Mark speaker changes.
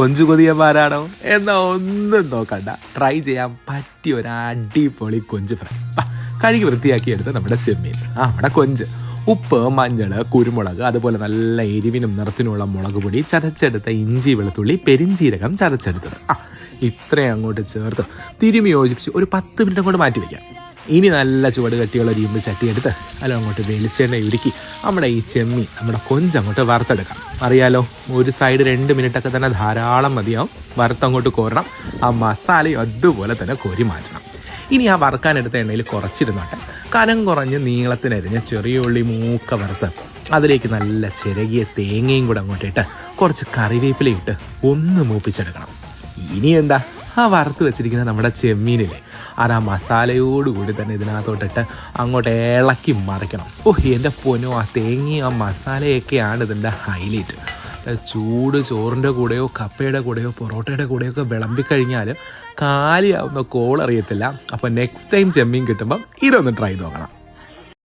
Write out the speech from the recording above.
Speaker 1: കൊഞ്ചു കൊതിയന്മാരാണോ? എന്നാൽ ഒന്നും നോക്കണ്ട, ട്രൈ ചെയ്യാൻ പറ്റിയ ഒരു അടിപൊളി കൊഞ്ച് ഫ്രൈ. കഴുകി വൃത്തിയാക്കിയെടുത്ത് നമ്മുടെ ചെമ്മീൻ, നമ്മുടെ കൊഞ്ച്, ഉപ്പ്, മഞ്ഞൾ, കുരുമുളക്, അതുപോലെ നല്ല എരിവിനും നിറത്തിനുള്ള മുളക് പൊടി, ചതച്ചെടുത്ത ഇഞ്ചി, വെളുത്തുള്ളി, പെരിഞ്ചീരകം ചതച്ചെടുത്തത്, ഇത്രയും അങ്ങോട്ട് ചേർത്ത് തിരുമി യോജിപ്പിച്ച് ഒരു 10 മിനിറ്റ് അങ്ങോട്ട് മാറ്റി വയ്ക്കാം. ഇനി നല്ല ചുവട് കട്ടിയുള്ള ഇരുമ്പ് ചട്ടിയെടുത്ത് അല്ല അങ്ങോട്ട് വെളിച്ചെണ്ണ ഉരുക്കി നമ്മുടെ ഈ ചെമ്മീൻ, നമ്മുടെ കൊഞ്ചങ്ങോട്ട് വറുത്തെടുക്കാം. അറിയാലോ, ഒരു സൈഡ് 2 മിനിറ്റൊക്കെ തന്നെ ധാരാളം മതിയാവും. വറുത്തങ്ങോട്ട് കോരണം, ആ മസാലയും അതുപോലെ തന്നെ കോരി മാറ്റണം. ഇനി ആ വറുക്കാനെടുത്ത എണ്ണയിൽ കുറച്ചിരുന്നോട്ടെ. കനം കുറഞ്ഞ് നീളത്തിനരിഞ്ഞ ചെറിയ ഉള്ളി മൂക്ക വറുത്ത് അതിലേക്ക് നല്ല ചിരകിയ തേങ്ങയും കൂടെ അങ്ങോട്ടിട്ട് കുറച്ച് കറിവേപ്പിലയിട്ട് ഒന്ന് മൂപ്പിച്ചെടുക്കണം. ഇനി എന്താ, ആ വറുത്ത് വെച്ചിരിക്കുന്ന നമ്മുടെ ചെമ്മീനില്ലേ, അത് ആ മസാലയോടുകൂടി തന്നെ ഇതിനകത്തോട്ടിട്ട് അങ്ങോട്ട് ഇളക്കി മറിക്കണം. എൻ്റെ പൊന്നോ, ആ തേങ്ങയും ആ മസാലയൊക്കെയാണ് ഇതിൻ്റെ ഹൈലൈറ്റ്. ചൂട് ചോറിൻ്റെ കൂടെയോ കപ്പയുടെ കൂടെയോ പൊറോട്ടയുടെ കൂടെയോ ഒക്കെ വിളമ്പിക്കഴിഞ്ഞാൽ കാലിയാവുന്ന കോൾ അറിയത്തില്ല. അപ്പോൾ നെക്സ്റ്റ് ടൈം ചെമ്മീൻ കിട്ടുമ്പം ഇതൊന്ന് ട്രൈ നോക്കണം.